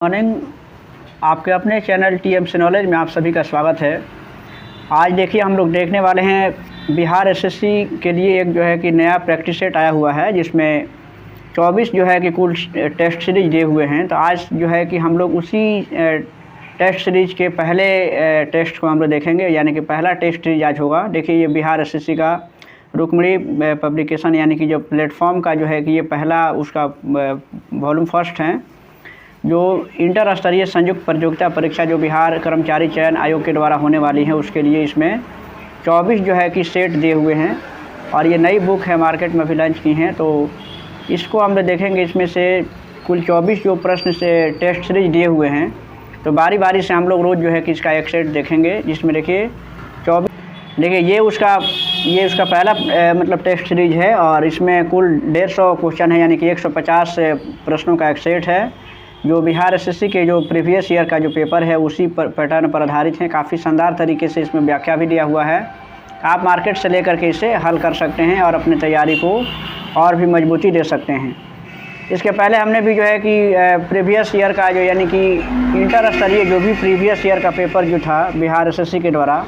Morning. आपके अपने channel TMC knowledge में आप सभी का स्वागत है। आज देखिए हम लोग देखने वाले हैं बिहार एसएससी के लिए एक जो है कि नया प्रैक्टिस सेट आया हुआ है, जिसमें 24 जो है कि कुल टेस्ट सीरीज दिए हुए हैं। तो आज जो है कि हम लोग उसी टेस्ट सीरीज के पहले टेस्ट को हम लोग देखेंगे, यानी कि पहला टेस्ट सीरीज आज होगा। देखिए ये बिहार एसएससी का रुक्मणी पब्लिकेशन यानी कि जो प्लेटफॉर्म का जो है कि ये पहला उसका वॉल्यूम फर्स्ट है, जो इंटर स्तरीय संयुक्त प्रतियोगिता परीक्षा जो बिहार कर्मचारी चयन आयोग के द्वारा होने वाली है, उसके लिए इसमें 24 जो है कि सेट दिए हुए हैं। और ये नई बुक है, मार्केट में भी लॉन्च की हैं। तो इसको हम लोग देखेंगे। इसमें से कुल 24 जो प्रश्न से टेस्ट सीरीज दिए हुए हैं, तो बारी बारी से हम लोग रोज़ जो है कि इसका एक सेट देखेंगे, जिसमें देखिए 24। देखिए ये उसका पहला मतलब टेस्ट सीरीज है, और इसमें कुल 150 क्वेश्चन है, यानी कि 150 प्रश्नों का एक सेट है, जो बिहार एसएससी के जो प्रीवियस ईयर का जो पेपर है उसी पैटर्न पर आधारित है। काफ़ी शानदार तरीके से इसमें व्याख्या भी दिया हुआ है। आप मार्केट से लेकर के इसे हल कर सकते हैं और अपनी तैयारी को और भी मजबूती दे सकते हैं। इसके पहले हमने भी जो है कि प्रीवियस ईयर का जो यानी कि इंटर स्तरीय जो भी प्रीवियस ईयर का पेपर जो था बिहार एसएससी के द्वारा,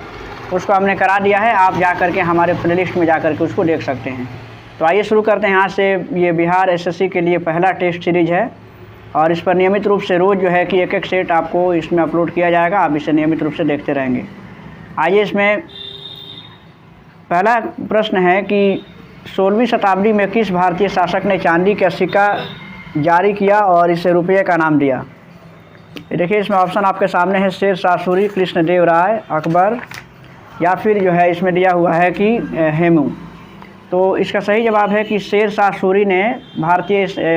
उसको हमने करा दिया है। आप जा कर के हमारे प्लेलिस्ट में जा कर के उसको देख सकते हैं। तो आइए शुरू करते हैं। यहाँ से ये बिहार एसएससी के लिए पहला टेस्ट सीरीज है, और इस पर नियमित रूप से रोज़ जो है कि एक सेट आपको इसमें अपलोड किया जाएगा। आप इसे नियमित रूप से देखते रहेंगे। आइए, इसमें पहला प्रश्न है कि 16वीं शताब्दी में किस भारतीय शासक ने चांदी का सिक्का जारी किया और इसे रुपये का नाम दिया? देखिए इसमें ऑप्शन आपके सामने है, शेर शाह सूरी, कृष्णदेव राय, अकबर, या फिर जो है इसमें दिया हुआ है कि हेमू। तो इसका सही जवाब है कि शेर शाह सूरी ने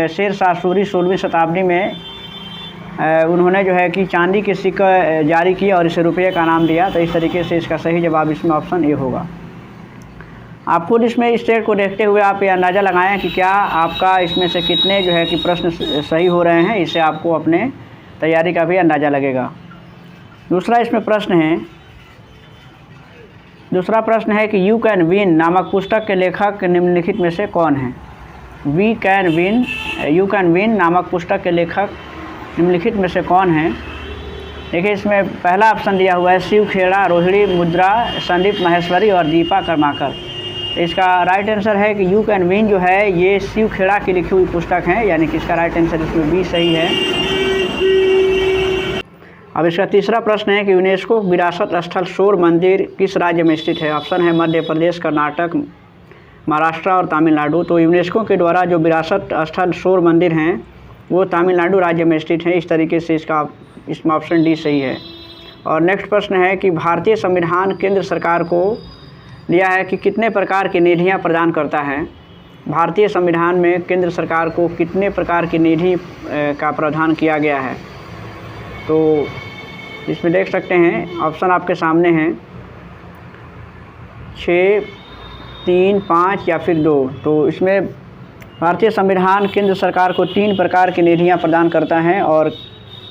शेर शाह सूरी 16वीं शताब्दी में उन्होंने जो है कि चांदी के सिक्का जारी किया और इसे रुपये का नाम दिया। तो इस तरीके से इसका सही जवाब इसमें ऑप्शन ए होगा। आप खुद इसमें इस सेट को देखते हुए आप ये अंदाज़ा लगाएं कि क्या आपका इसमें से कितने जो है कि प्रश्न सही हो रहे हैं। इससे आपको अपने तैयारी का भी अंदाज़ा लगेगा। दूसरा प्रश्न है कि यू कैन विन नामक पुस्तक के लेखक निम्नलिखित में से कौन है? यू कैन विन नामक पुस्तक के लेखक निम्नलिखित में से कौन है? देखिए इसमें पहला ऑप्शन दिया हुआ है शिव खेड़ा, रोहिणी मुद्रा, संदीप माहेश्वरी और दीपा कर्माकर। इसका राइट आंसर है कि यू कैन विन जो है ये शिव खेड़ा की लिखी हुई पुस्तक है, यानी कि इसका राइट आंसर इसमें बी सही है। अब इसका तीसरा प्रश्न है कि यूनेस्को विरासत स्थल शोर मंदिर किस राज्य में स्थित है? ऑप्शन है मध्य प्रदेश, कर्नाटक, महाराष्ट्र और तमिलनाडु। तो यूनेस्को के द्वारा जो विरासत स्थल शोर मंदिर हैं वो तमिलनाडु राज्य में स्थित है। इस तरीके से इसमें ऑप्शन डी सही है। और नेक्स्ट प्रश्न है कि भारतीय संविधान केंद्र सरकार को दिया है कि कितने प्रकार की निधियाँ प्रदान करता है? भारतीय संविधान में केंद्र सरकार को कितने प्रकार की निधि का प्रावधान किया गया है? तो इसमें देख सकते हैं ऑप्शन आपके सामने हैं 6, 3, 5 या फिर 2। तो इसमें भारतीय संविधान केंद्र सरकार को 3 प्रकार की निधियां प्रदान करता है, और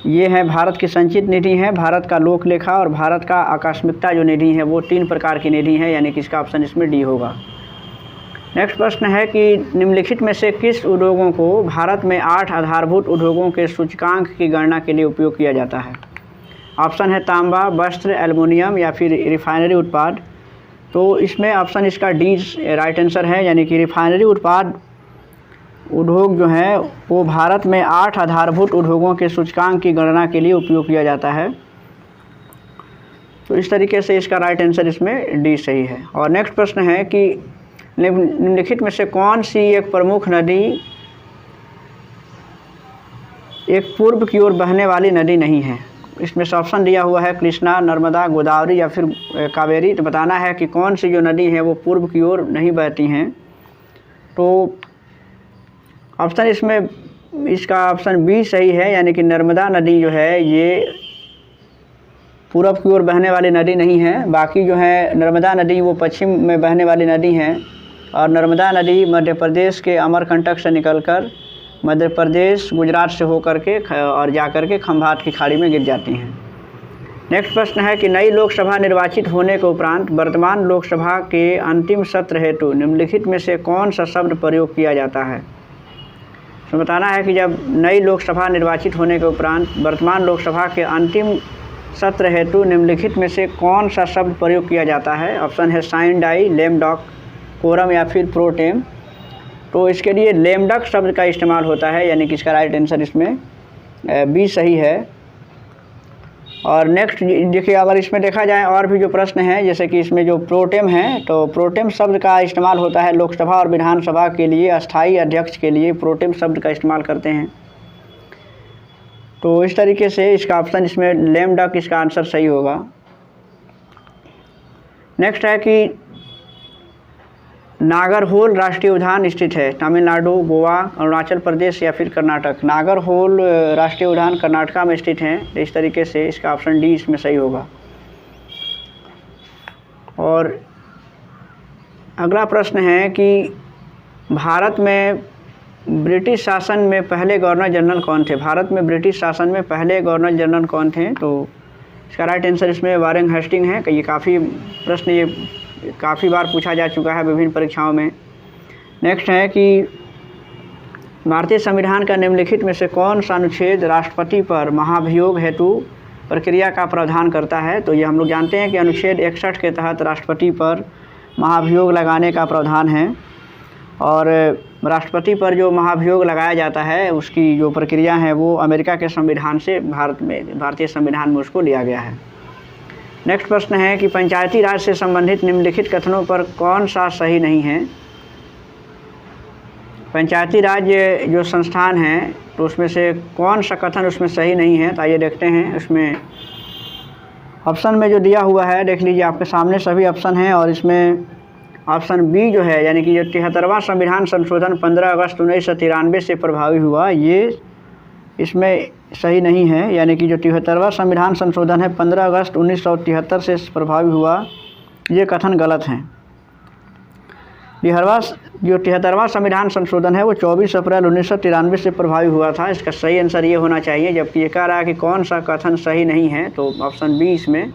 ये है भारत की संचित निधि है, भारत का लोक लेखा और भारत का आकस्मिकता जो निधि है, वो 3 प्रकार की निधि है, यानी कि इसका ऑप्शन इसमें डी होगा। नेक्स्ट प्रश्न है कि निम्नलिखित में से किस उद्योगों को भारत में 8 आधारभूत उद्योगों के सूचकांक की गणना के लिए उपयोग किया जाता है? ऑप्शन है तांबा, वस्त्र, एल्युमिनियम या फिर रिफाइनरी उत्पाद। तो इसमें ऑप्शन इसका डी राइट आंसर है, यानी कि रिफाइनरी उत्पाद उद्योग जो है वो भारत में 8 आधारभूत उद्योगों के सूचकांक की गणना के लिए उपयोग किया जाता है। तो इस तरीके से इसका राइट आंसर इसमें डी सही है। और नेक्स्ट प्रश्न है कि निम्नलिखित में से कौन सी एक प्रमुख नदी एक पूर्व की ओर बहने वाली नदी नहीं है? इसमें से ऑप्शन दिया हुआ है कृष्णा, नर्मदा, गोदावरी या फिर कावेरी। तो बताना है कि कौन सी जो नदी है वो पूर्व की ओर नहीं बहती हैं। तो ऑप्शन इसका ऑप्शन बी सही है, यानी कि नर्मदा नदी जो है ये पूरब की ओर बहने वाली नदी नहीं है। बाकी जो है नर्मदा नदी वो पश्चिम में बहने वाली नदी है, और नर्मदा नदी मध्य प्रदेश के अमरकंटक से निकलकर मध्य प्रदेश गुजरात से होकर के और जाकर के खंभात की खाड़ी में गिर जाती हैं। नेक्स्ट प्रश्न है कि नई लोकसभा निर्वाचित होने के उपरांत वर्तमान लोकसभा के अंतिम सत्र हेतु निम्नलिखित में से कौन सा शब्द प्रयोग किया जाता है? तो बताना है कि जब नई लोकसभा निर्वाचित होने के उपरांत वर्तमान लोकसभा के अंतिम सत्र हेतु निम्नलिखित में से कौन सा शब्द प्रयोग किया जाता है। ऑप्शन है साइन डाई, लेम डॉक, कोरम या फिर प्रोटेम। तो इसके लिए लेम डॉक शब्द का इस्तेमाल होता है, यानी कि इसका राइट आंसर इसमें बी सही है। और नेक्स्ट देखिए, अगर इसमें देखा जाए और भी जो प्रश्न हैं, जैसे कि इसमें जो प्रोटेम है, तो प्रोटेम शब्द का इस्तेमाल होता है लोकसभा और विधानसभा के लिए अस्थाई अध्यक्ष के लिए प्रोटेम शब्द का इस्तेमाल करते हैं। तो इस तरीके से इसका ऑप्शन इसमें लेम डक इसका आंसर सही होगा। नेक्स्ट है कि नागरहोल राष्ट्रीय उद्यान स्थित है तमिलनाडु, गोवा, अरुणाचल प्रदेश या फिर कर्नाटक। नागरहोल राष्ट्रीय उद्यान कर्नाटका में स्थित है। इस तरीके से इसका ऑप्शन डी इसमें सही होगा। और अगला प्रश्न है कि भारत में ब्रिटिश शासन में पहले गवर्नर जनरल कौन थे। भारत में ब्रिटिश शासन में पहले गवर्नर जनरल कौन थे। तो इसका राइट आंसर इसमें वारेन हेस्टिंग है। कि ये काफ़ी प्रश्न ये काफ़ी बार पूछा जा चुका है विभिन्न परीक्षाओं में। नेक्स्ट है कि भारतीय संविधान का निम्नलिखित में से कौन सा अनुच्छेद राष्ट्रपति पर महाभियोग हेतु प्रक्रिया का प्रावधान करता है। तो ये हम लोग जानते हैं कि अनुच्छेद 61 के तहत राष्ट्रपति पर महाभियोग लगाने का प्रावधान है। और राष्ट्रपति पर जो महाभियोग लगाया जाता है उसकी जो प्रक्रिया है वो अमेरिका के संविधान से भारतीय संविधान में उसको लिया गया है। नेक्स्ट प्रश्न है कि पंचायती राज से संबंधित निम्नलिखित कथनों पर कौन सा सही नहीं है। पंचायती राज जो संस्थान है तो उसमें से कौन सा कथन उसमें सही नहीं है। तो आइए देखते हैं। उसमें ऑप्शन में जो दिया हुआ है देख लीजिए, आपके सामने सभी ऑप्शन हैं। और इसमें ऑप्शन बी जो है, यानी कि जो 73वां संविधान संशोधन 15 अगस्त 1993 से प्रभावी हुआ, ये इसमें सही नहीं है। यानी कि जो 73वां संविधान संशोधन है 15 अगस्त 1973 से प्रभावी हुआ, ये कथन गलत हैं। जो 73वां संविधान संशोधन है वो 24 अप्रैल 1993 से प्रभावी हुआ था। इसका सही आंसर ये होना चाहिए। जबकि ये कह रहा है कि कौन सा कथन सही नहीं है, तो ऑप्शन बी इसमें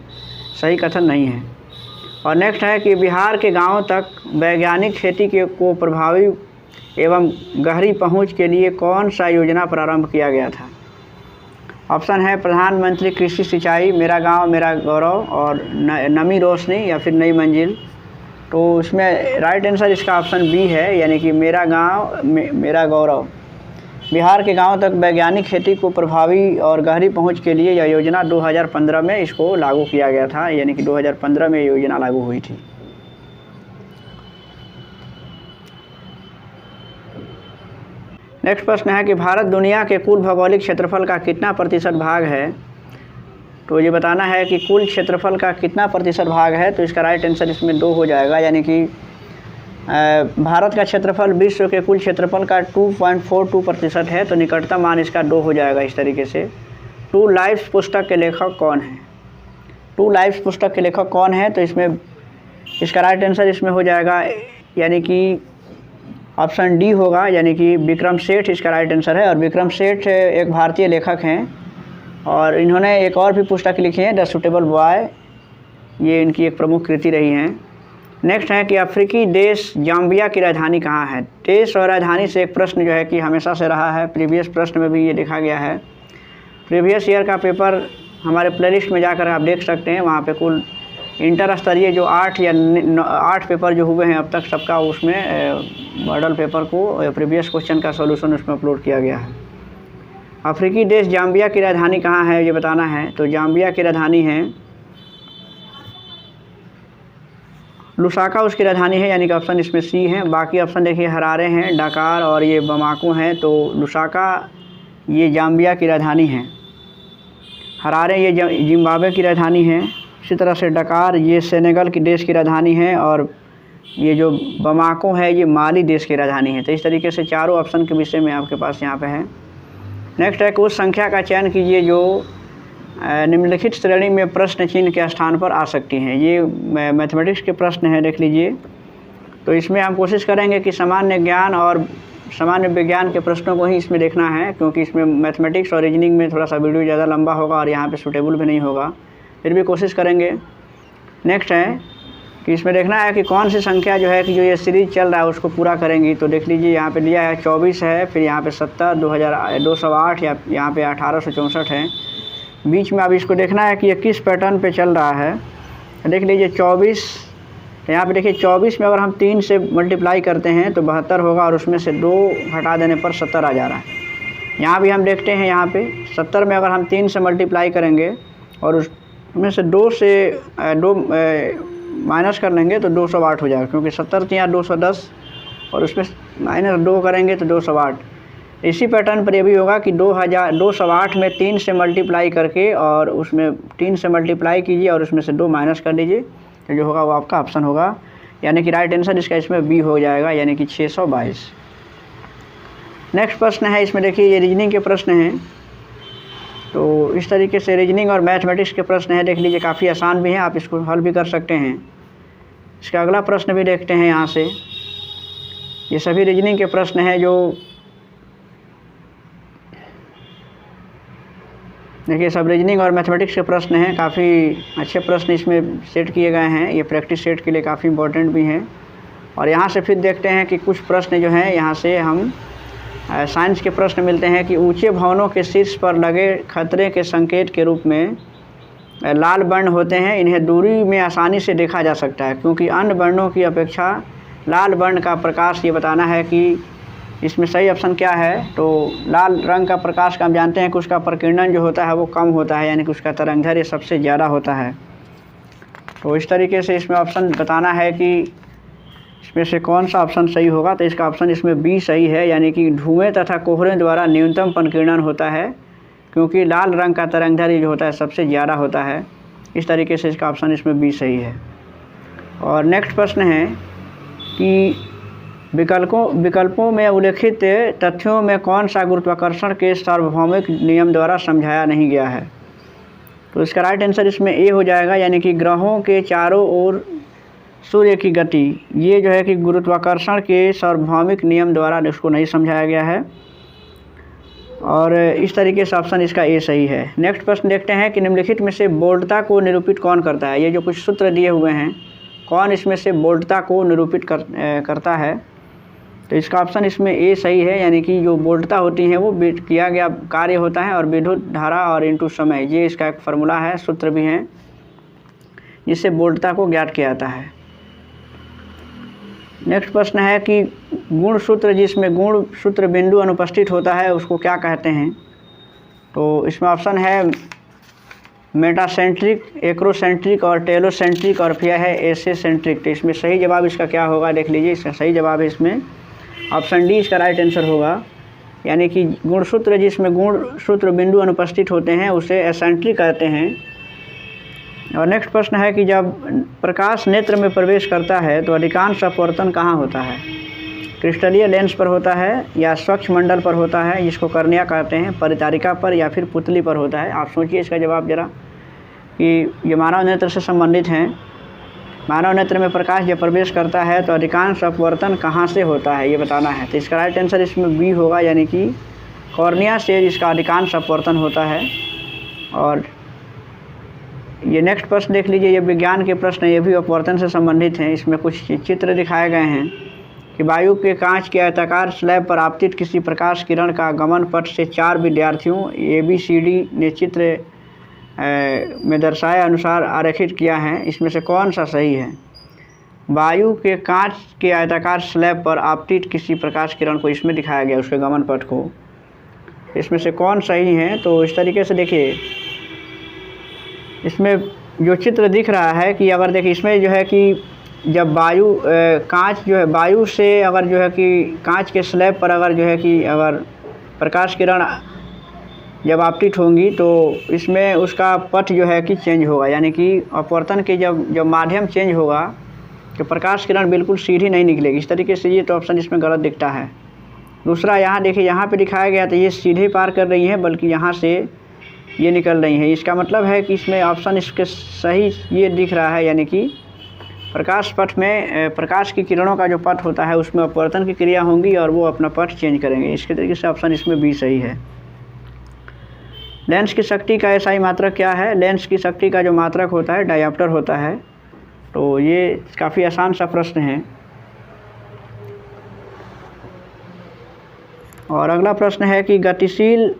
सही कथन नहीं है। और नेक्स्ट है कि बिहार के गाँव तक वैज्ञानिक खेती को प्रभावी एवं गहरी पहुंच के लिए कौन सा योजना प्रारंभ किया गया था। ऑप्शन है प्रधानमंत्री कृषि सिंचाई, मेरा गांव मेरा गौरव और नमी रोशनी या फिर नई मंजिल। तो इसमें राइट आंसर इसका ऑप्शन बी है, यानी कि मेरा गांव मेरा गौरव। बिहार के गांव तक वैज्ञानिक खेती को प्रभावी और गहरी पहुंच के लिए यह योजना 2015 में इसको लागू किया गया था। यानी कि 2015 में योजना लागू हुई थी। नेक्स्ट प्रश्न है कि भारत दुनिया के कुल भौगोलिक क्षेत्रफल का कितना प्रतिशत भाग है। तो ये बताना है कि कुल क्षेत्रफल का कितना प्रतिशत भाग है। तो इसका राइट आंसर इसमें 2 हो जाएगा। यानी कि भारत का क्षेत्रफल विश्व के कुल क्षेत्रफल का 2.42% है। तो निकटतम मान इसका 2 हो जाएगा। इस तरीके से टू लाइव्स पुस्तक के लेखक कौन है। टू लाइव्स पुस्तक के लेखक कौन है, तो इसमें इसका राइट आंसर इसमें हो जाएगा, यानी कि ऑप्शन डी होगा, यानी कि विक्रम सेठ इसका राइट आंसर है। और विक्रम सेठ एक भारतीय लेखक हैं और इन्होंने एक और भी पुस्तक लिखी है, द सुटेबल बॉय। ये इनकी एक प्रमुख कृति रही है। नेक्स्ट है कि अफ्रीकी देश जाम्बिया की राजधानी कहाँ है। देश और राजधानी से एक प्रश्न जो है कि हमेशा से रहा है, प्रीवियस प्रश्न में भी ये लिखा गया है। प्रीवियस ईयर का पेपर हमारे प्लेलिस्ट में जाकर आप देख सकते हैं। वहाँ पे कुल इंटर स्तरीय जो 8 पेपर जो हुए हैं अब तक सबका, उसमें मॉडल पेपर को प्रीवियस क्वेश्चन का सॉल्यूशन उसमें अपलोड किया गया है। अफ्रीकी देश जाम्बिया की राजधानी कहाँ है ये बताना है। तो जाम्बिया की राजधानी है लुसाका, उसकी राजधानी है। यानी कि ऑप्शन इसमें सी है। बाकी ऑप्शन देखिए हरारे हैं, डकार और ये बमाको हैं। तो लुसाका ये जाम्बिया की राजधानी है। हरारे ये जिम्बाब्वे की राजधानी है। इसी तरह से डकार ये सेनेगल की देश की राजधानी है। और ये जो बमाको है ये माली देश की राजधानी है। तो इस तरीके से चारों ऑप्शन के विषय में आपके पास यहाँ पे है। नेक्स्ट है कि उस संख्या का चयन कीजिए जो निम्नलिखित श्रेणी में प्रश्न चिन्ह के स्थान पर आ सकती हैं। ये मैथमेटिक्स के प्रश्न हैं, देख लीजिए। तो इसमें हम कोशिश करेंगे कि सामान्य ज्ञान और सामान्य विज्ञान के प्रश्नों को ही इसमें देखना है, क्योंकि इसमें मैथमेटिक्स और रीजनिंग में थोड़ा सा वीडियो ज़्यादा लंबा होगा और यहाँ पे सूटेबल भी नहीं होगा, फिर भी कोशिश करेंगे। नेक्स्ट है कि इसमें देखना है कि कौन सी संख्या जो है कि जो ये सीरीज चल रहा है उसको पूरा करेंगी। तो देख लीजिए यहाँ पे लिया है 24 है, फिर यहाँ पे 70, 208 या यहाँ पे 1864 है। बीच में अब इसको देखना है कि ये किस पैटर्न पे चल रहा है। देख लीजिए 24, यहाँ पे देखिए 24 में अगर हम 3 से मल्टीप्लाई करते हैं तो 72 होगा और उसमें से 2 हटा देने पर 70 आ जा रहा है। यहाँ भी हम देखते हैं, यहाँ पे 70 में अगर हम 3 से मल्टीप्लाई करेंगे और उसमें से 2 माइनस कर लेंगे तो 208 हो जाएगा, क्योंकि 70 तो यहाँ 210 और उसमें -2 करेंगे तो 208। इसी पैटर्न पर ये भी होगा कि 208 में 3 से मल्टीप्लाई करके और उसमें 3 से मल्टीप्लाई कीजिए और उसमें से 2 माइनस कर दीजिए, तो जो होगा वो आपका ऑप्शन होगा, यानी कि राइट आंसर इसका इसमें बी हो जाएगा, यानी कि 622। नेक्स्ट प्रश्न है, इसमें देखिए ये रीजनिंग के प्रश्न हैं। तो इस तरीके से रीजनिंग और मैथमेटिक्स के प्रश्न हैं, देख लीजिए काफ़ी आसान भी हैं, आप इसको हल भी कर सकते हैं। इसका अगला प्रश्न भी देखते हैं यहाँ से। ये सभी रीजनिंग के प्रश्न हैं जो देखिए सब रीजनिंग और मैथमेटिक्स के प्रश्न हैं। काफ़ी अच्छे प्रश्न इसमें सेट किए गए हैं, ये प्रैक्टिस सेट के लिए काफ़ी इंपॉर्टेंट भी हैं। और यहाँ से फिर देखते हैं कि कुछ प्रश्न जो हैं यहाँ से हम साइंस के प्रश्न मिलते हैं कि ऊंचे भवनों के शीर्ष पर लगे खतरे के संकेत के रूप में लाल वर्ण होते हैं। इन्हें दूरी में आसानी से देखा जा सकता है, क्योंकि अन्य वर्णों की अपेक्षा लाल वर्ण का प्रकाश, ये बताना है कि इसमें सही ऑप्शन क्या है। तो लाल रंग का प्रकाश का हम जानते हैं कि उसका प्रकीर्णन जो होता है वो कम होता है, यानी कि उसका तरंगदैर्घ्य सबसे ज़्यादा होता है। तो इस तरीके से इसमें ऑप्शन बताना है कि इसमें से कौन सा ऑप्शन सही होगा। तो इसका ऑप्शन इसमें बी सही है, यानी कि धुएं तथा कोहरे द्वारा न्यूनतम प्रकीर्णन होता है, क्योंकि लाल रंग का तरंगदैर्घ्य जो होता है सबसे ज़्यादा होता है। इस तरीके से इसका ऑप्शन इसमें बी सही है। और नेक्स्ट प्रश्न है कि विकल्पों में उल्लेखित तथ्यों में कौन सा गुरुत्वाकर्षण के सार्वभौमिक नियम द्वारा समझाया नहीं गया है। तो इसका राइट आंसर इसमें ए हो जाएगा, यानी कि ग्रहों के चारों ओर सूर्य की गति, ये जो है कि गुरुत्वाकर्षण के सार्वभौमिक नियम द्वारा इसको नहीं समझाया गया है। और इस तरीके से ऑप्शन इसका ए सही है। नेक्स्ट प्रश्न देखते हैं कि निम्नलिखित में से बोल्टता को निरूपित कौन करता है। ये जो कुछ सूत्र दिए हुए हैं, कौन इसमें से बोल्टता को निरूपित करता है। तो इसका ऑप्शन इसमें ए सही है, यानी कि जो बोल्टता होती है वो किया गया कार्य होता है और विद्युत धारा और इंटू समय, ये इसका एक फार्मूला है, सूत्र भी हैं, जिससे बोल्टता को ज्ञात किया जाता है। नेक्स्ट प्रश्न है कि गुण सूत्र, जिसमें गुण सूत्र बिंदु अनुपस्थित होता है, उसको क्या कहते हैं। तो इसमें ऑप्शन है मेटासेंट्रिक, एक्रोसेंट्रिक और टेलोसेंट्रिक, और फिर है एसेसेंट्रिक। तो इसमें सही जवाब इसका क्या होगा, देख लीजिए। इसका सही जवाब है इसमें ऑप्शन डी इसका राइट आंसर होगा, यानी कि गुणसूत्र जिसमें गुण सूत्र बिंदु अनुपस्थित होते हैं उसे एसेंट्रिक कहते हैं। और नेक्स्ट प्रश्न है कि जब प्रकाश नेत्र में प्रवेश करता है तो अधिकांश अपवर्तन कहाँ होता है। क्रिस्टलीय लेंस पर होता है, या स्वच्छ मंडल पर होता है जिसको कर्निया कहते हैं, परिचारिका पर, या फिर पुतली पर होता है। आप सोचिए इसका जवाब जरा, कि ये मानव नेत्र से संबंधित हैं। मानव नेत्र में प्रकाश जब प्रवेश करता है तो अधिकांश अपवर्तन कहाँ से होता है, ये बताना है। तो इसका राइट आंसर इसमें बी होगा, यानी कि कॉर्निया से इसका अधिकांश अपवर्तन होता है। और ये नेक्स्ट प्रश्न देख लीजिए, ये विज्ञान के प्रश्न, ये भी अपवर्तन से संबंधित हैं। इसमें कुछ चित्र दिखाए गए हैं कि वायु के कांच के आयताकार स्लैब पर आपतित किसी प्रकाश किरण का गमन पथ से 4 विद्यार्थियों ABCD ने चित्र में दर्शाए अनुसार आरेखित किया है। इसमें से कौन सा सही है। वायु के कांच के आयताकार स्लैब पर आपतित किसी प्रकाश किरण को इसमें दिखाया गया, उसके गमन पथ को। इसमें से कौन सही है। तो इस तरीके से देखिए, इसमें जो चित्र दिख रहा है कि अगर देखिए इसमें जो है कि जब वायु कांच जो है, वायु से अगर जो है कि कांच के स्लैब पर अगर जो है कि अगर प्रकाश किरण जब आपतित होंगी तो इसमें उसका पथ जो है कि चेंज होगा, यानी कि अपवर्तन के जब माध्यम चेंज होगा तो प्रकाश किरण बिल्कुल सीधी नहीं निकलेगी। इस तरीके से ये तो ऑप्शन इसमें गलत दिखता है। दूसरा यहाँ देखिए, यहाँ पे दिखाया गया तो ये सीधे पार कर रही है, बल्कि यहाँ से ये निकल रही है। इसका मतलब है कि इसमें ऑप्शन इसके सही ये दिख रहा है, यानी कि प्रकाश पथ में प्रकाश की किरणों का जो पथ होता है उसमें अपवर्तन की क्रिया होंगी और वो अपना पथ चेंज करेंगे। इसके तरीके से ऑप्शन इसमें बी सही है। लेंस की शक्ति का एसआई मात्रक क्या है। लेंस की शक्ति का जो मात्रक होता है डायोप्टर होता है। तो ये काफ़ी आसान सा प्रश्न है। और अगला प्रश्न है कि गतिशील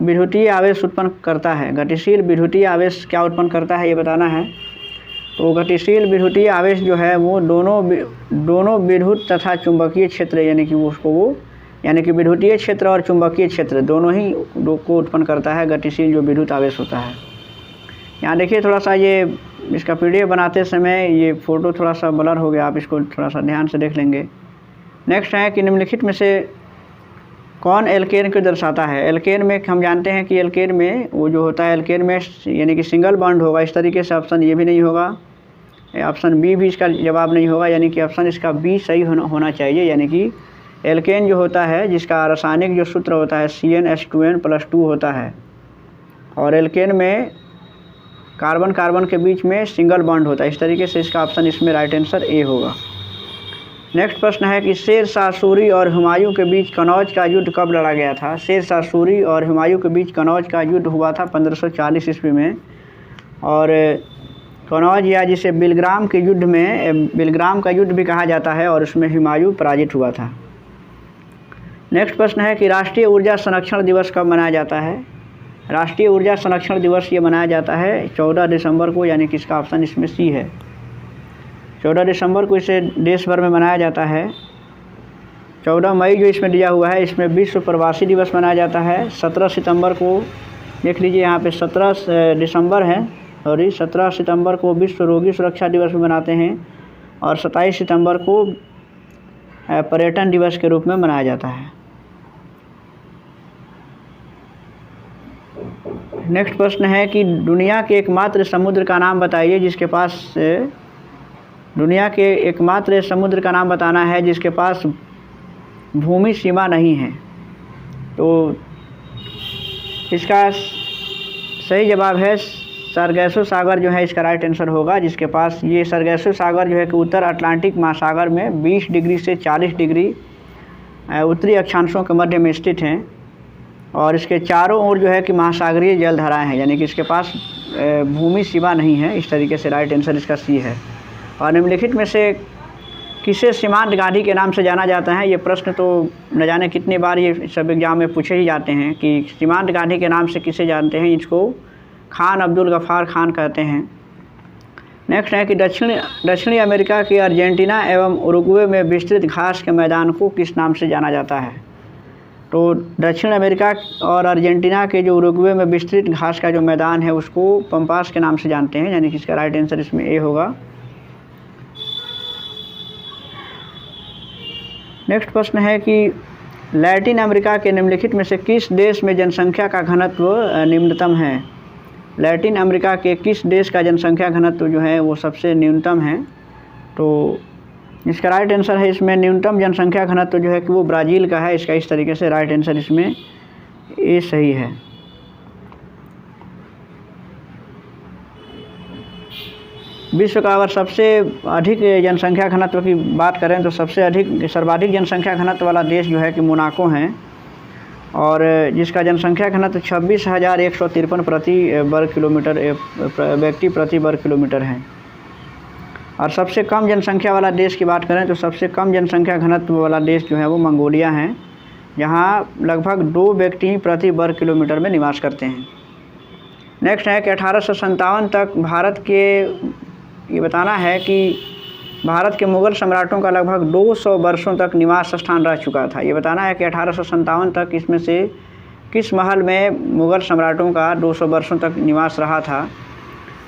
विद्युतीय आवेश उत्पन्न करता है। गतिशील विद्युतीय आवेश क्या उत्पन्न करता है ये बताना है। तो गतिशील विद्युतीय आवेश जो है वो दोनों विद्युत तथा चुंबकीय क्षेत्र यानी कि विद्युतीय क्षेत्र और चुंबकीय क्षेत्र दोनों ही को उत्पन्न करता है गतिशील जो विद्युत आवेश होता है। यहाँ देखिए थोड़ा सा ये इसका PDF बनाते समय ये फ़ोटो थोड़ा सा ब्लर हो गया, आप इसको थोड़ा सा ध्यान से देख लेंगे। नेक्स्ट है कि निम्नलिखित में से कौन एल्केन को दर्शाता है। एल्केन में हम जानते हैं कि एल्केन में वो जो होता है एल्केन में यानी कि सिंगल बॉन्ड होगा। इस तरीके से ऑप्शन ये भी नहीं होगा, ऑप्शन बी भी इसका जवाब नहीं होगा, यानी कि ऑप्शन इसका बी सही होना चाहिए। यानी कि एल्केन जो होता है जिसका रासायनिक जो सूत्र होता है CnH2n+2 होता है, और एल्केन में कार्बन कार्बन के बीच में सिंगल बॉन्ड होता है। इस तरीके से इसका ऑप्शन इसमें राइट आंसर ए होगा। नेक्स्ट प्रश्न है कि शेर शाह सूरी और हुमायूं के बीच कनौज का युद्ध कब लड़ा गया था। शेर शाह सूरी और हुमायूं के बीच कनौज का युद्ध हुआ था 1540 ईस्वी में, और कनौज या जिसे बिलग्राम के युद्ध में बिलग्राम का युद्ध भी कहा जाता है, और उसमें हुमायूं पराजित हुआ था। नेक्स्ट प्रश्न है कि राष्ट्रीय ऊर्जा संरक्षण दिवस कब मनाया जाता है। राष्ट्रीय ऊर्जा संरक्षण दिवस ये मनाया जाता है 14 दिसंबर को, यानी कि इसका ऑप्शन इसमें सी है। 14 दिसंबर को इसे देश भर में मनाया जाता है। 14 मई जो इसमें दिया हुआ है इसमें विश्व प्रवासी दिवस मनाया जाता है। 17 सितंबर को देख लीजिए, यहाँ पे 17 दिसंबर है, और 17 सितंबर को विश्व रोगी सुरक्षा दिवस भी मनाते हैं, और 27 सितंबर को पर्यटन दिवस के रूप में मनाया जाता है। नेक्स्ट प्रश्न है कि दुनिया के एकमात्र समुद्र का नाम बताइए जिसके पास दुनिया के एकमात्र समुद्र का नाम बताना है जिसके पास भूमि सीमा नहीं है। तो इसका सही जवाब है सरगैसो सागर जो है इसका राइट आंसर होगा, जिसके पास ये सरगैसो सागर जो है कि उत्तर अटलांटिक महासागर में 20 डिग्री से 40 डिग्री उत्तरी अक्षांशों के मध्य में स्थित हैं, और इसके चारों ओर जो है कि महासागरीय जलधाराएं हैं, यानी कि इसके पास भूमि सीमा नहीं है। इस तरीके से राइट आंसर इसका सी है। और निम्नलिखित में से किसे सीमांत गांधी के नाम से जाना जाता है। ये प्रश्न तो न जाने कितनी बार ये सब एग्जाम में पूछे ही जाते हैं कि सीमांत गांधी के नाम से किसे जानते हैं। इसको खान अब्दुल गफ़ार खान कहते हैं। नेक्स्ट है कि दक्षिणी अमेरिका के अर्जेंटीना एवं उरुग्वे में विस्तृत घास के मैदान को किस नाम से जाना जाता है। तो दक्षिण अमेरिका और अर्जेंटीना के जो उरुग्वे में विस्तृत घास का जो मैदान है उसको पंपास के नाम से जानते हैं, यानी कि इसका राइट आंसर इसमें ए होगा। नेक्स्ट प्रश्न है कि लैटिन अमेरिका के निम्नलिखित में से किस देश में जनसंख्या का घनत्व निम्नतम है। लैटिन अमेरिका के किस देश का जनसंख्या घनत्व जो है वो सबसे न्यूनतम है। तो इसका राइट आंसर है इसमें न्यूनतम जनसंख्या घनत्व जो है कि वो ब्राज़ील का है। इसका इस तरीके से राइट आंसर इसमें ए सही है। विश्व का अगर सबसे अधिक जनसंख्या घनत्व की बात करें तो सर्वाधिक जनसंख्या घनत्व वाला देश जो है कि मोनाको है, और जिसका जनसंख्या घनत्व 26,153 प्रति वर्ग किलोमीटर व्यक्ति प्रति वर्ग किलोमीटर है। और सबसे कम जनसंख्या वाला देश की बात करें तो सबसे कम जनसंख्या घनत्व वाला देश जो है वो मंगोलिया है, जहाँ लगभग 2 व्यक्ति प्रति वर्ग किलोमीटर में निवास करते हैं। नेक्स्ट है कि 1857 तक भारत के ये बताना है कि भारत के मुग़ल सम्राटों का लगभग 200 वर्षों तक निवास स्थान रह चुका था। ये बताना है कि 1857 तक इसमें से किस महल में मुग़ल सम्राटों का 200 वर्षों तक निवास रहा था।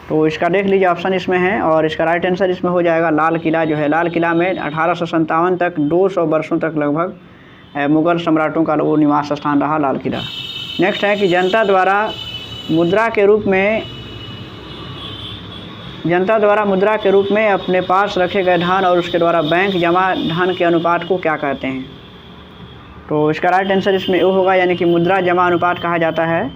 तो इसका देख लीजिए ऑप्शन इसमें है, और इसका राइट आंसर इसमें हो जाएगा लाल किला जो है। लाल किला में 1857 तक 200 वर्षों तक लगभग मुग़ल सम्राटों का वो निवास स्थान रहा, लाल किला। नेक्स्ट है कि जनता द्वारा मुद्रा के रूप में अपने पास रखे गए धन और उसके द्वारा बैंक जमा धन के अनुपात को क्या कहते हैं। तो इसका राइट आंसर इसमें ओ होगा, यानी कि मुद्रा जमा अनुपात कहा जाता है।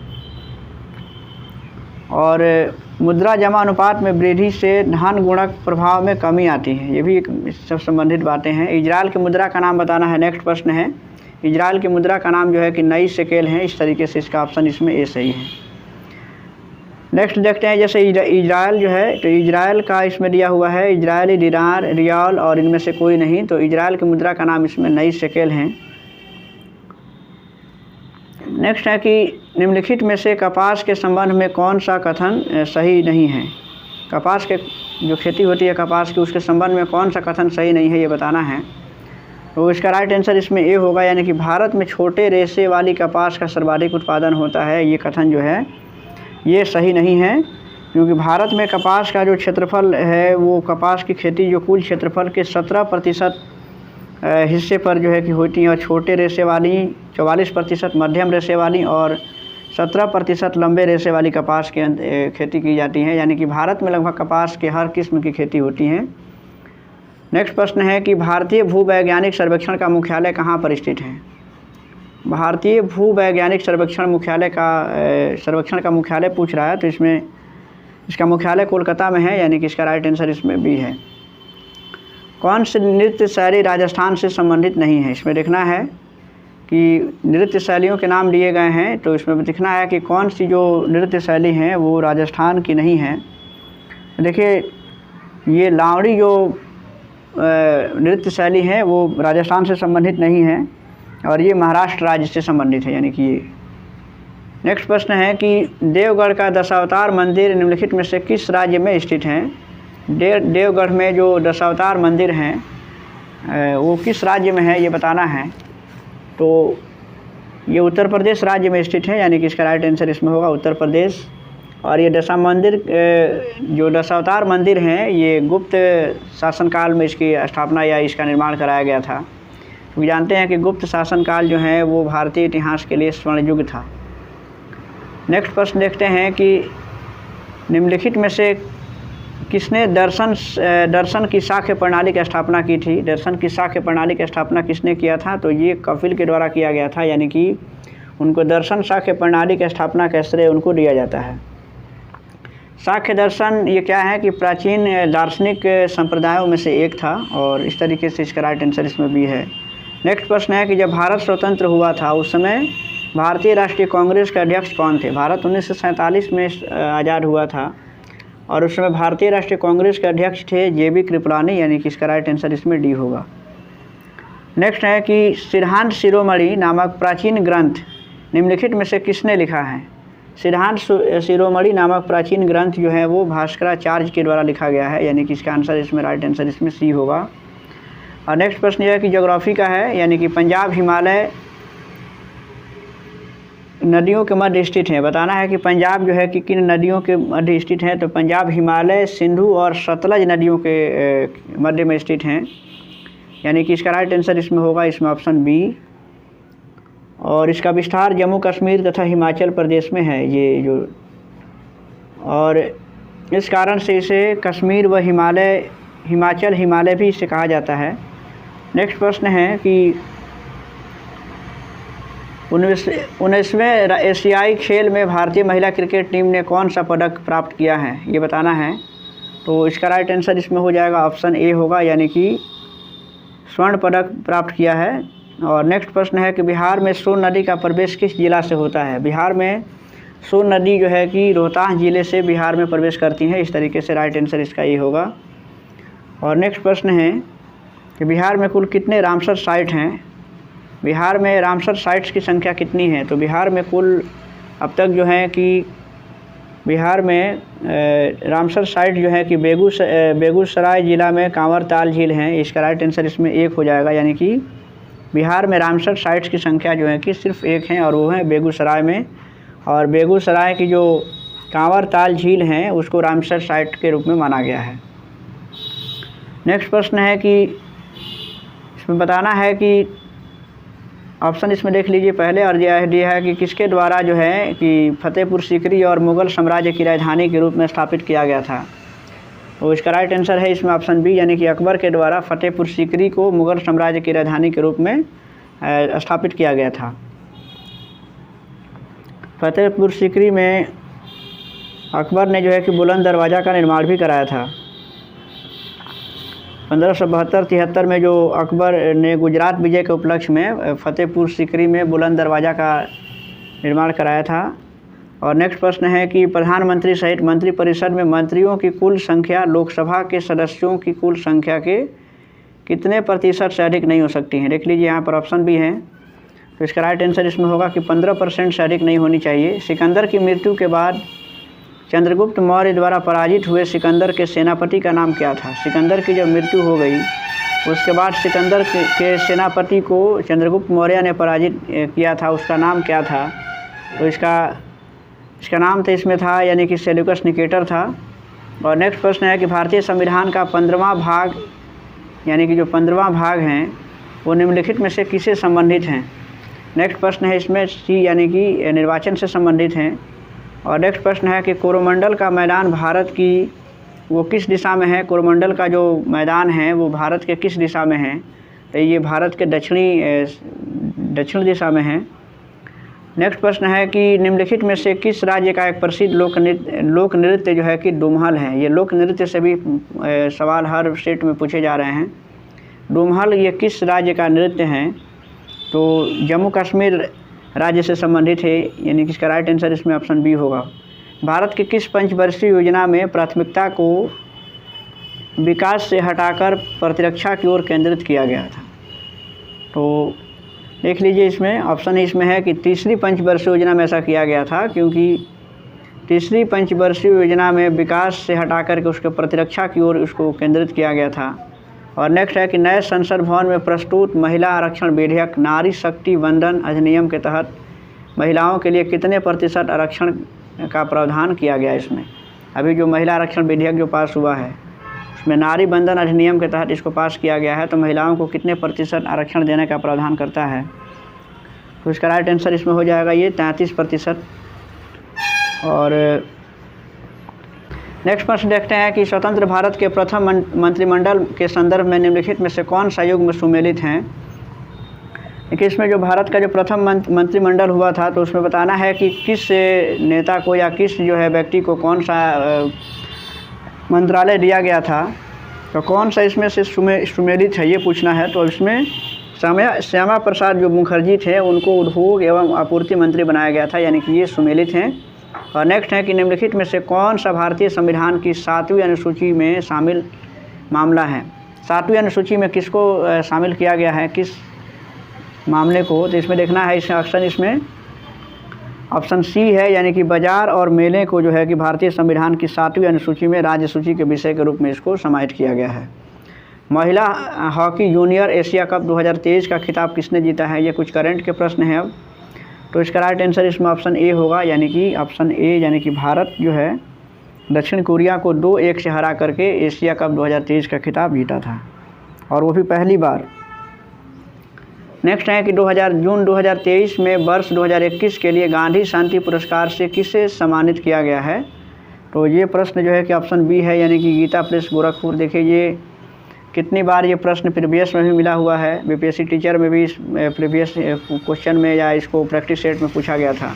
और मुद्रा जमा अनुपात में वृद्धि से धन गुणक प्रभाव में कमी आती है। ये भी एक सब संबंधित बातें हैं। इजराइल की मुद्रा का नाम बताना है। नेक्स्ट प्रश्न है, इजराइल की मुद्रा का नाम जो है कि नई शेकेल है। इस तरीके से इसका ऑप्शन इसमें ए सही है। नेक्स्ट देखते हैं जैसे इजराइल जो है, तो इजराइल का इसमें दिया हुआ है इजरायली दिनार, रियाल और इनमें से कोई नहीं, तो इजराइल की मुद्रा का नाम इसमें नई शेकेल है। नेक्स्ट है कि निम्नलिखित में से कपास के संबंध में कौन सा कथन सही नहीं है। कपास के जो खेती होती है कपास की, उसके संबंध में कौन सा कथन सही नहीं है ये बताना है। तो इसका राइट आंसर इसमें ए होगा, यानी कि भारत में छोटे रेशे वाली कपास का सर्वाधिक उत्पादन होता है, ये कथन जो है ये सही नहीं है। क्योंकि भारत में कपास का जो क्षेत्रफल है वो कपास की खेती जो कुल क्षेत्रफल के 17% हिस्से पर जो है कि होती हैं, और छोटे रेशे वाली 44%, मध्यम रेशे वाली और 17% लंबे रेशे वाली कपास के खेती की जाती है। यानी कि भारत में लगभग कपास के हर किस्म की खेती होती है। नेक्स्ट प्रश्न है कि भारतीय भूवैज्ञानिक सर्वेक्षण का मुख्यालय कहाँ पर स्थित है। भारतीय भूवैज्ञानिक सर्वेक्षण का मुख्यालय पूछ रहा है, तो इसमें इसका मुख्यालय कोलकाता में है, यानी कि इसका राइट आंसर इसमें बी है। कौन सी नृत्य शैली राजस्थान से संबंधित नहीं है। इसमें देखना है कि नृत्य शैलियों के नाम दिए गए हैं, तो इसमें दिखना है कि कौन सी जो नृत्य शैली हैं वो राजस्थान की नहीं है। देखिए ये लावड़ी जो नृत्य शैली है वो राजस्थान से संबंधित नहीं है, और ये महाराष्ट्र राज्य से संबंधित है, यानी कि ये। नेक्स्ट प्रश्न है कि देवगढ़ का दशावतार मंदिर निम्नलिखित में से किस राज्य में स्थित है। देवगढ़ में जो दशावतार मंदिर हैं वो किस राज्य में है ये बताना है। तो ये उत्तर प्रदेश राज्य में स्थित है, यानी कि इसका राइट आंसर इसमें होगा उत्तर प्रदेश। और ये जो दशावतार मंदिर हैं ये गुप्त शासनकाल में इसकी स्थापना या इसका निर्माण कराया गया था। क्योंकि जानते हैं कि गुप्त शासनकाल जो है वो भारतीय इतिहास के लिए स्वर्ण युग था। नेक्स्ट प्रश्न देखते हैं कि निम्नलिखित में से किसने दर्शन की शाक्य प्रणाली की स्थापना की थी। दर्शन की शाक्य प्रणाली की स्थापना किसने किया था, तो ये कपिल के द्वारा किया गया था, यानी कि उनको दर्शन शाक्य प्रणाली की स्थापना का श्रेय उनको दिया जाता है। शाक्य दर्शन ये क्या है कि प्राचीन दार्शनिक संप्रदायों में से एक था, और इस तरीके से इसका राइट आंसर इसमें भी है। नेक्स्ट प्रश्न है कि जब भारत स्वतंत्र हुआ था उस समय भारतीय राष्ट्रीय कांग्रेस के अध्यक्ष कौन थे। भारत 1947 में आज़ाद हुआ था, और उस समय भारतीय राष्ट्रीय कांग्रेस के अध्यक्ष थे JB कृपलानी, यानी कि इसका राइट आंसर इसमें डी होगा। नेक्स्ट है कि सिद्धांत शिरोमणि नामक प्राचीन ग्रंथ निम्नलिखित में से किसने लिखा है। सिद्धांत शिरोमणि नामक प्राचीन ग्रंथ जो है वो भास्कराचार्य के द्वारा लिखा गया है, यानी कि इसका आंसर इसमें राइट आंसर इसमें सी होगा। और नेक्स्ट प्रश्न यह है कि ज्योग्राफी का है, यानी कि पंजाब हिमालय नदियों के मध्य स्थित है। बताना है कि पंजाब जो है कि किन नदियों के मध्य स्थित है, तो पंजाब हिमालय, सिंधु और सतलज नदियों के मध्य में स्थित हैं, यानी कि इसका राइट आंसर इसमें होगा इसमें ऑप्शन बी। और इसका विस्तार जम्मू कश्मीर तथा हिमाचल प्रदेश में है ये जो, और इस कारण से इसे कश्मीर व हिमाचल हिमालय भी इसे कहा जाता है। नेक्स्ट प्रश्न है कि 19वें एशियाई खेल में भारतीय महिला क्रिकेट टीम ने कौन सा पदक प्राप्त किया है, ये बताना है। तो इसका राइट आंसर इसमें हो जाएगा ऑप्शन ए होगा, यानी कि स्वर्ण पदक प्राप्त किया है। और नेक्स्ट प्रश्न है कि बिहार में सोन नदी का प्रवेश किस जिला से होता है। बिहार में सोन नदी जो है कि रोहतास जिले से बिहार में प्रवेश करती है, इस तरीके से राइट आंसर इसका ये होगा। और नेक्स्ट प्रश्न है कि बिहार में कुल कितने रामसर साइट हैं। बिहार में रामसर साइट्स की संख्या कितनी है, तो बिहार में कुल अब तक जो है कि बिहार में रामसर साइट जो है कि बेगूसराय ज़िला में कांवरताल झील है, इसका राइट आंसर इसमें एक हो जाएगा। यानी कि बिहार में रामसर साइट्स की संख्या जो है कि सिर्फ एक है, और वो है बेगूसराय में। और बेगूसराय की जो कांवरताल झील है उसको रामसर साइट के रूप में माना गया है। नेक्स्ट प्रश्न है कि इसमें बताना है कि ऑप्शन इसमें देख लीजिए पहले, और यह दिया है कि किसके द्वारा जो है कि फतेहपुर सीकरी और मुग़ल साम्राज्य की राजधानी के रूप में स्थापित किया गया था। तो इसका राइट आंसर है इसमें ऑप्शन बी, यानी कि अकबर के द्वारा फतेहपुर सीकरी को मुग़ल साम्राज्य की राजधानी के रूप में स्थापित किया गया था। फतेहपुर सीकरी में अकबर ने जो है कि बुलंद दरवाज़ा का निर्माण भी कराया था। 1572-73 में जो अकबर ने गुजरात विजय के उपलक्ष्य में फतेहपुर सीकरी में बुलंद दरवाज़ा का निर्माण कराया था। और नेक्स्ट प्रश्न है कि प्रधानमंत्री सहित मंत्रिपरिषद में मंत्रियों की कुल संख्या लोकसभा के सदस्यों की कुल संख्या के कितने प्रतिशत से अधिक नहीं हो सकती है। देख लीजिए यहाँ पर ऑप्शन भी है, तो इसका राइट आंसर इसमें होगा कि 15% से अधिक नहीं होनी चाहिए। सिकंदर की मृत्यु के बाद चंद्रगुप्त मौर्य द्वारा पराजित हुए सिकंदर के सेनापति का नाम क्या था। सिकंदर की जब मृत्यु हो गई उसके बाद सिकंदर के सेनापति को चंद्रगुप्त मौर्य ने पराजित किया था, उसका नाम क्या था। तो इसका नाम तो इसमें था यानी कि सेल्यूकस निकेटर था। और नेक्स्ट प्रश्न है कि भारतीय संविधान का 15वां भाग यानी कि जो 15वां भाग हैं वो निम्नलिखित में से किससे संबंधित हैं। नेक्स्ट प्रश्न है इसमें सी यानी कि निर्वाचन से संबंधित हैं। और नेक्स्ट प्रश्न है कि कोरोमंडल का मैदान भारत की वो किस दिशा में है। कोरोमंडल का जो मैदान है वो भारत के किस दिशा में है, तो ये भारत के दक्षिण दिशा में है। नेक्स्ट प्रश्न है कि निम्नलिखित में से किस राज्य का एक प्रसिद्ध लोक नृत्य जो है कि डुमहल है। ये लोक नृत्य से भी सवाल हर स्टेट में पूछे जा रहे हैं। डुमहल ये किस राज्य का नृत्य है, तो जम्मू कश्मीर राज्य से संबंधित है, यानी कि इसका राइट आंसर इसमें ऑप्शन बी होगा। भारत की किस पंचवर्षीय योजना में प्राथमिकता को विकास से हटाकर प्रतिरक्षा की ओर केंद्रित किया गया था। तो देख लीजिए इसमें ऑप्शन इसमें है कि तीसरी पंचवर्षीय योजना में ऐसा किया गया था, क्योंकि तीसरी पंचवर्षीय योजना में विकास से हटाकर के उसके प्रतिरक्षा की ओर उसको केंद्रित किया गया था। और नेक्स्ट है कि नए संसद भवन में प्रस्तुत महिला आरक्षण विधेयक नारी शक्ति वंदन अधिनियम के तहत महिलाओं के लिए कितने प्रतिशत आरक्षण का प्रावधान किया गया। इसमें अभी जो महिला आरक्षण विधेयक जो पास हुआ है उसमें नारी बंधन अधिनियम के तहत इसको पास किया गया है, तो महिलाओं को कितने प्रतिशत आरक्षण देने का प्रावधान करता है। तो इसका राइट आंसर इसमें हो जाएगा ये 33%। और नेक्स्ट प्रश्न देखते हैं कि स्वतंत्र भारत के प्रथम मंत्रिमंडल के संदर्भ में निम्नलिखित में से कौन सा युग में सुमेलित हैं। देखिए इसमें जो भारत का जो प्रथम मंत्रिमंडल हुआ था तो उसमें बताना है कि किस नेता को या किस जो है व्यक्ति को कौन सा मंत्रालय दिया गया था, तो कौन सा इसमें से सुमेलित है ये पूछना है। तो इसमें श्यामा प्रसाद जो मुखर्जी थे उनको उद्योग एवं आपूर्ति मंत्री बनाया गया था, यानी कि ये सुमेलित हैं। और नेक्स्ट है कि निम्नलिखित में से कौन सा भारतीय संविधान की 7वीं अनुसूची में शामिल मामला है। 7वीं अनुसूची में किसको शामिल किया गया है, किस मामले को, तो इसमें देखना है। इसमें ऑप्शन इसमें ऑप्शन सी है, यानी कि बाजार और मेले को जो है कि भारतीय संविधान की 7वीं अनुसूची में राज्य सूची के विषय के रूप में इसको समाहित किया गया है। महिला हॉकी जूनियर एशिया कप 2023 का खिताब किसने जीता है, ये कुछ करंट के प्रश्न हैं अब। तो इसका राइट आंसर इसमें ऑप्शन ए होगा, यानी कि ऑप्शन ए, यानी कि भारत जो है दक्षिण कोरिया को 2-1 से हरा करके एशिया कप 2023 का खिताब जीता था, और वो भी पहली बार। नेक्स्ट है कि जून 2023 में वर्ष 2021 के लिए गांधी शांति पुरस्कार से किसे सम्मानित किया गया है। तो ये प्रश्न जो है कि ऑप्शन बी है, यानी कि गीता प्रेस गोरखपुर। देखिए ये कितनी बार ये प्रश्न प्रीवियस में भी मिला हुआ है, बीपीएससी टीचर में भी प्रीवियस क्वेश्चन में या इसको प्रैक्टिस सेट में पूछा गया था।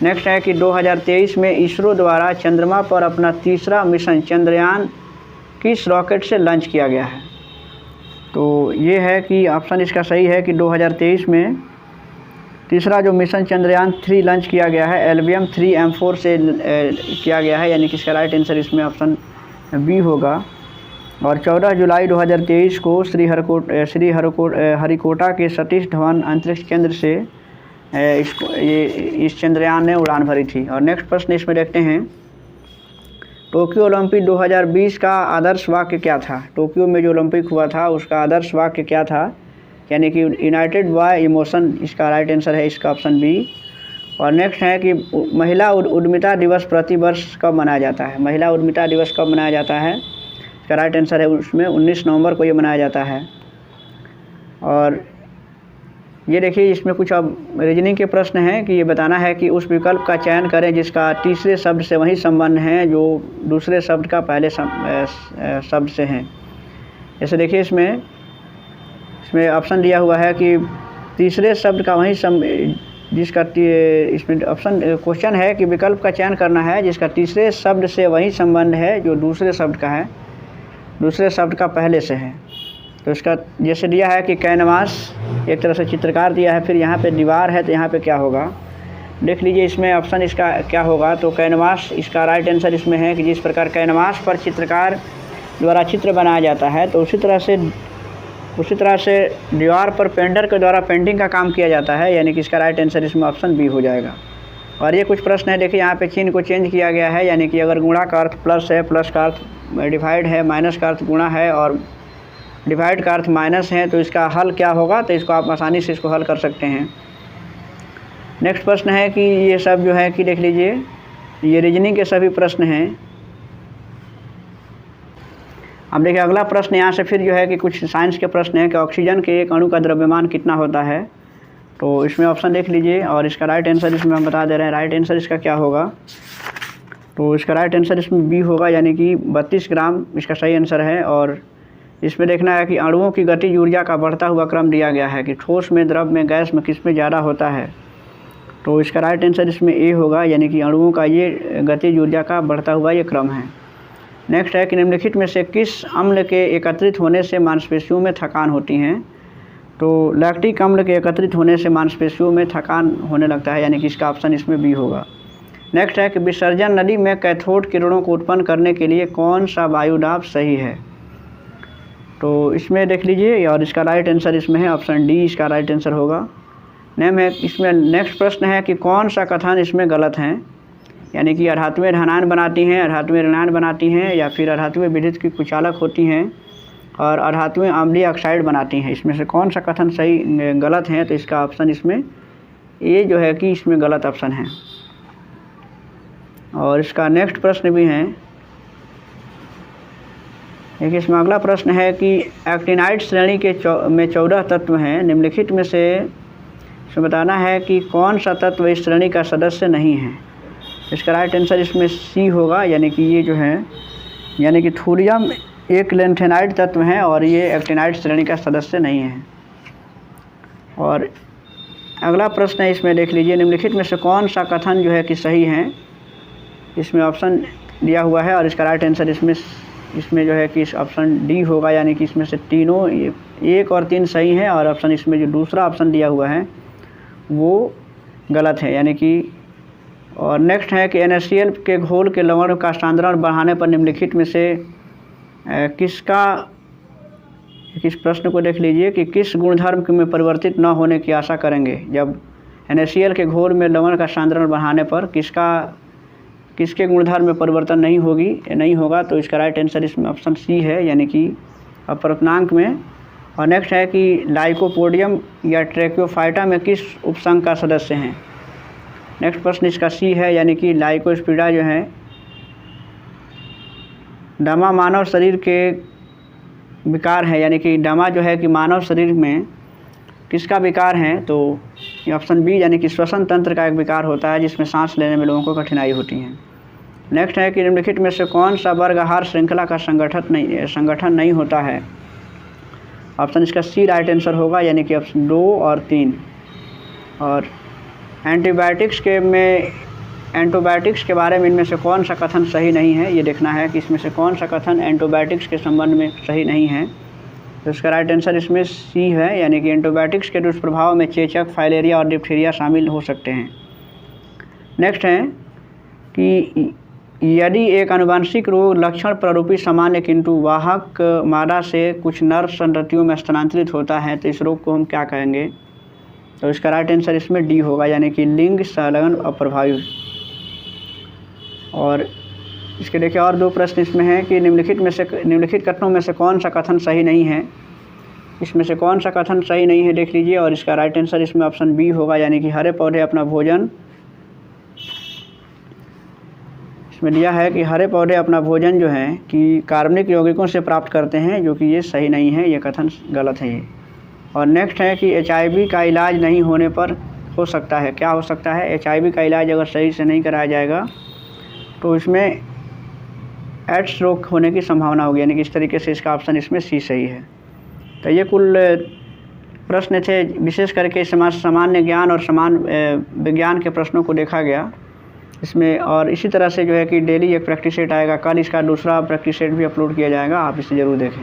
नेक्स्ट है कि 2023 में इसरो द्वारा चंद्रमा पर अपना तीसरा मिशन चंद्रयान किस रॉकेट से लॉन्च किया गया है। तो ये है कि ऑप्शन इसका सही है कि 2023 में तीसरा जो मिशन चंद्रयान 3 लॉन्च किया गया है LVM 3M4 से किया गया है, यानी कि इसका राइट आंसर इसमें ऑप्शन बी होगा। और 14 जुलाई 2023 को श्रीहरिकोटा के सतीश धवन अंतरिक्ष केंद्र से इस चंद्रयान ने उड़ान भरी थी। और नेक्स्ट प्रश्न इसमें देखते हैं, टोक्यो ओलंपिक 2020 का आदर्श वाक्य क्या था। टोक्यो में जो ओलंपिक हुआ था उसका आदर्श वाक्य क्या था, यानी कि यूनाइटेड बाय इमोशन, इसका राइट आंसर है इसका ऑप्शन बी। और नेक्स्ट है कि महिला उद्यमिता दिवस प्रतिवर्ष कब मनाया जाता है। महिला उद्यमिता दिवस कब मनाया जाता है, इसका राइट आंसर है उसमें 19 नवंबर को ये मनाया जाता है। और ये देखिए इसमें कुछ अब रीजनिंग के प्रश्न हैं कि ये बताना है कि उस विकल्प का चयन करें जिसका तीसरे शब्द से वही संबंध है जो दूसरे शब्द का पहले शब्द से है। जैसे देखिए इसमें ऑप्शन दिया हुआ है कि तीसरे शब्द का वही जिसका इसमें ऑप्शन क्वेश्चन है कि विकल्प का चयन करना है जिसका तीसरे शब्द से वही संबंध है जो दूसरे शब्द का है, दूसरे शब्द का पहले से है। तो इसका जैसे दिया है कि कैनवास एक तरह से चित्रकार दिया है, फिर यहाँ पे दीवार है, तो यहाँ पे क्या होगा, देख लीजिए इसमें ऑप्शन इसका क्या होगा। तो कैनवास इसका राइट आंसर इसमें है कि जिस प्रकार कैनवास पर चित्रकार द्वारा चित्र बनाया जाता है, तो उसी तरह से दीवार पर पेंटर के द्वारा पेंटिंग का काम किया जाता है, यानी कि इसका राइट आंसर इसमें ऑप्शन बी हो जाएगा। और ये कुछ प्रश्न है, देखिए यहाँ पे चिन्ह को चेंज किया गया है, यानी कि अगर गुणा का अर्थ प्लस है, प्लस का अर्थ डिवाइड है, माइनस का अर्थ गुणा है और डिवाइड का अर्थ माइनस है, तो इसका हल क्या होगा। तो इसको आप आसानी से इसको हल कर सकते हैं। नेक्स्ट प्रश्न है कि ये सब जो है कि देख लीजिए ये रीजनिंग के सभी प्रश्न हैं। अब देखिए अगला प्रश्न यहाँ से फिर जो है कि कुछ साइंस के प्रश्न हैं कि ऑक्सीजन के एक अणु का द्रव्यमान कितना होता है। तो इसमें ऑप्शन देख लीजिए और इसका राइट आंसर इसमें हम बता दे रहे हैं। राइट आंसर इसका क्या होगा, तो इसका राइट आंसर इसमें बी होगा, यानी कि 32 ग्राम इसका सही आंसर है। और इसमें देखना है कि अणुओं की गतिज ऊर्जा का बढ़ता हुआ क्रम दिया गया है कि ठोस में, द्रव में, गैस में किस में ज़्यादा होता है। तो इसका राइट आंसर इसमें ए होगा, यानी कि अणुओं का ये गतिज ऊर्जा का बढ़ता हुआ ये क्रम है। नेक्स्ट है कि निम्नलिखित में से किस अम्ल के एकत्रित होने से मांसपेशियों में थकान होती है। तो लैक्टिक अम्ल के एकत्रित होने से मांसपेशियों में थकान होने लगता है, यानी कि इसका ऑप्शन इसमें बी होगा। नेक्स्ट है कि विसर्जन नली में कैथोड किरणों को उत्पन्न करने के लिए कौन सा वायुदाब सही है। तो इसमें देख लीजिए और इसका राइट आंसर इसमें है ऑप्शन डी इसका राइट आंसर होगा। नेम है इसमें नेक्स्ट प्रश्न है कि कौन सा कथन इसमें गलत है, यानी कि अधातुएं धनायन बनाती हैं, अधातुएं ऋणायन बनाती हैं, या फिर अधातुएं विद्युत की कुचालक होती हैं और अधातुएं अम्लीय ऑक्साइड बनाती हैं। इसमें से कौन सा कथन सही गलत है। तो इसका ऑप्शन इसमें ए जो है कि इसमें गलत ऑप्शन है। और इसका नेक्स्ट प्रश्न भी है, एक इसमें अगला प्रश्न है कि एक्टिनाइड श्रेणी के में 14 तत्व हैं, निम्नलिखित में से इसमें बताना है कि कौन सा तत्व इस श्रेणी का सदस्य नहीं है। इसका राइट आंसर इसमें सी होगा, यानी कि ये जो है यानी कि थोरियम एक लेंथेनाइड तत्व हैं और ये एक्टिनाइड श्रेणी का सदस्य नहीं है। और अगला प्रश्न है इसमें देख लीजिए निम्नलिखित में से कौन सा कथन जो है कि सही है। इसमें ऑप्शन दिया हुआ है और इसका राइट आंसर इसमें जो है कि इस ऑप्शन डी होगा, यानी कि इसमें से तीनों 1 और 3 सही हैं और ऑप्शन इसमें जो दूसरा ऑप्शन दिया हुआ है वो गलत है, यानी कि। और नेक्स्ट है कि NaCl के घोल के लवण का सांद्रण बढ़ाने पर निम्नलिखित में से किस प्रश्न को देख लीजिए कि किस गुणधर्म में परिवर्तित न होने की आशा करेंगे। जब NaCl के घोल में लवण का सांद्रण बढ़ाने पर किसके गुणधर्म में परिवर्तन नहीं होगा। तो इसका राइट आंसर इसमें ऑप्शन सी है, यानी कि अपवर्तनांक में। और नेक्स्ट है कि लाइकोपोडियम या ट्रैकियोफाइटा में किस उपसंघ का सदस्य हैं। नेक्स्ट प्रश्न इसका सी है, यानी कि लाइकोस्पिडा जो है डमा मानव शरीर के विकार है, यानी कि डमा जो है कि मानव शरीर में किसका विकार है। तो ये ऑप्शन बी, यानी कि श्वसन तंत्र का एक विकार होता है जिसमें सांस लेने में लोगों को कठिनाई होती है। नेक्स्ट है कि निम्नलिखित में से कौन सा वर्ग आहार श्रृंखला का संगठन नहीं होता है। ऑप्शन इसका सी राइट आंसर होगा, यानी कि ऑप्शन 2 और 3। और एंटीबायोटिक्स के बारे में इनमें से कौन सा कथन सही नहीं है, ये देखना है कि इसमें से कौन सा कथन एंटीबायोटिक्स के संबंध में सही नहीं है। तो इसका राइट आंसर इसमें सी है, यानी कि एंटीबायोटिक्स के दुष्प्रभाव में चेचक, फाइलेरिया और डिप्थीरिया शामिल हो सकते हैं। नेक्स्ट है कि यदि एक आनुवंशिक रोग लक्षण प्रारूपी सामान्य किंतु वाहक मादा से कुछ नर संततियों में स्थानांतरित होता है, तो इस रोग को हम क्या कहेंगे। तो इसका राइट आंसर इसमें डी होगा, यानी कि लिंग संलग्न अप्रभावी। और इसके देखिए और 2 प्रश्न इसमें हैं कि निम्नलिखित कथनों में से कौन सा कथन सही नहीं है। इसमें से कौन सा कथन सही नहीं है देख लीजिए, और इसका राइट आंसर इसमें ऑप्शन बी होगा, यानी कि हरे पौधे अपना भोजन, इसमें दिया है कि हरे पौधे अपना भोजन जो है कि कार्बनिक यौगिकों से प्राप्त करते हैं, जो कि ये सही नहीं है, ये कथन गलत है ये। और नेक्स्ट है कि HIV का इलाज नहीं होने पर हो सकता है, क्या हो सकता है। HIV का इलाज अगर सही से नहीं कराया जाएगा तो इसमें एड्स रोग होने की संभावना होगी, यानी कि इस तरीके से इसका ऑप्शन इसमें सी सही है। तो ये कुल प्रश्न थे, विशेष करके सामान्य ज्ञान और समान विज्ञान के प्रश्नों को देखा गया इसमें। और इसी तरह से जो है कि डेली एक प्रैक्टिस सेट आएगा, कल इसका दूसरा प्रैक्टिस सेट भी अपलोड किया जाएगा, आप इसे ज़रूर देखें।